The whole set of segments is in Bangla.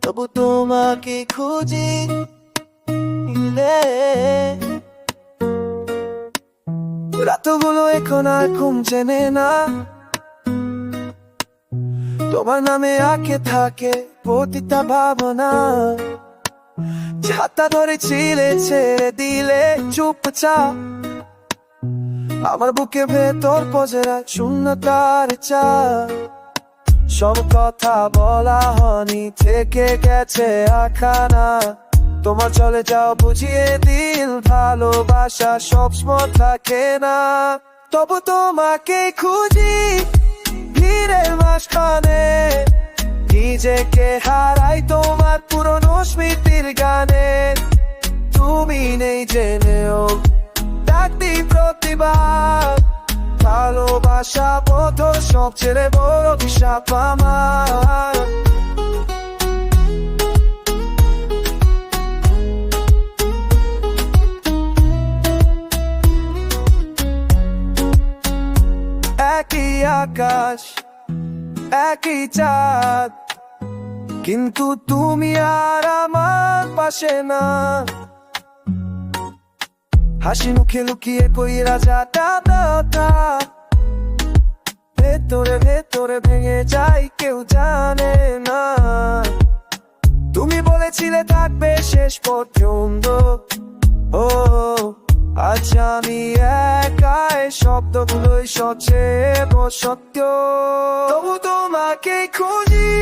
তবু তোমাকে খুঁজি রাতগুলো এখন আর ঘুম চেনে না, তোমার নামে আঁকে থাকে প্রতিটা ভাবনা। ছাতা ধরে ছিলে ছেড়ে দিলে চুপচাপ, আমার বুকে ভেতর পজরা শূন্যতার চা। সব কথা বলা হয়নি, থেকে গেছে আখানা। তোমার চলে যাও বুঝিয়ে দিল, ভালোবাসা সবসময় থাকে না। তবু তোমাকে খুঁজি ভিড়ের মাঝখানে, নিজেকে হারাই তোমার পুরনো স্মৃতির গানে। তুমি নেই জেনেও ডাক দিই প্রতিবার, ভালোবাসা বোধ সব ছেড়ে বড় অভিশাপ আমার। একই আকাশ একই চাঁদ, কিন্তু তুমি আর আমার পাশে না। হাসি মুখে লুকিয়ে কই রাজাটা দাদা, ভেতরে ভেতরে ভেঙে যাই কেউ জানে না। তুমি বলেছিলে থাকবে শেষ পর্যন্ত, ও আজ আমি একাই শব্দগুলোই সচেত সত্য। তবু তোমাকে খুঁজি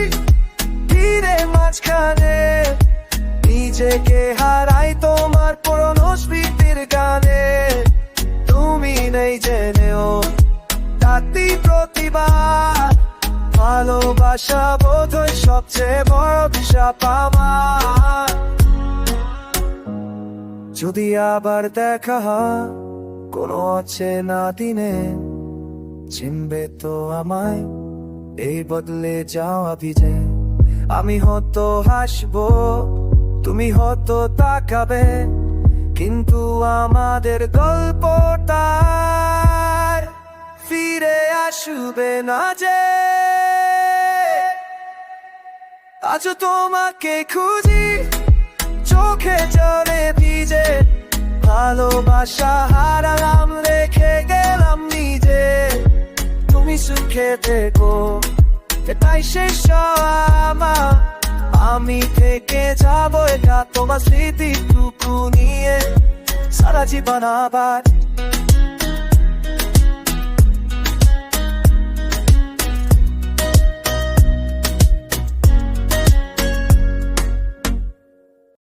ভিড়ের মাঝখানে, নিজেকে হারাই তোমার পুরনো স্মৃতির গানে। তুমি নেই জেনেও তাতি প্রতিবার, ভালোবাসা বোধহয় সবচেয়ে বড় অভিশাপ আমার। যদি আবার দেখা হয় কোনো অচেনা দিনে, চিনবে তো আমায় এই বদলে যাওয়া ভিজে। আমি হয়তো হাসবো, তুমি হয়তো তাকাবে, কিন্তু আমাদের গল্পটা ফিরে আসবে না যে। আজ তোমাকে খুঁজি চোখে জলে ভিজে, ভালোবাসা হারালাম রেখে গেলাম নিজে। তুমি সুখে থেকো এটাই শেষ আমার, আমি থেকে যাবো এটা তোমার স্মৃতিটুকু নিয়ে সারা জীবন আবার।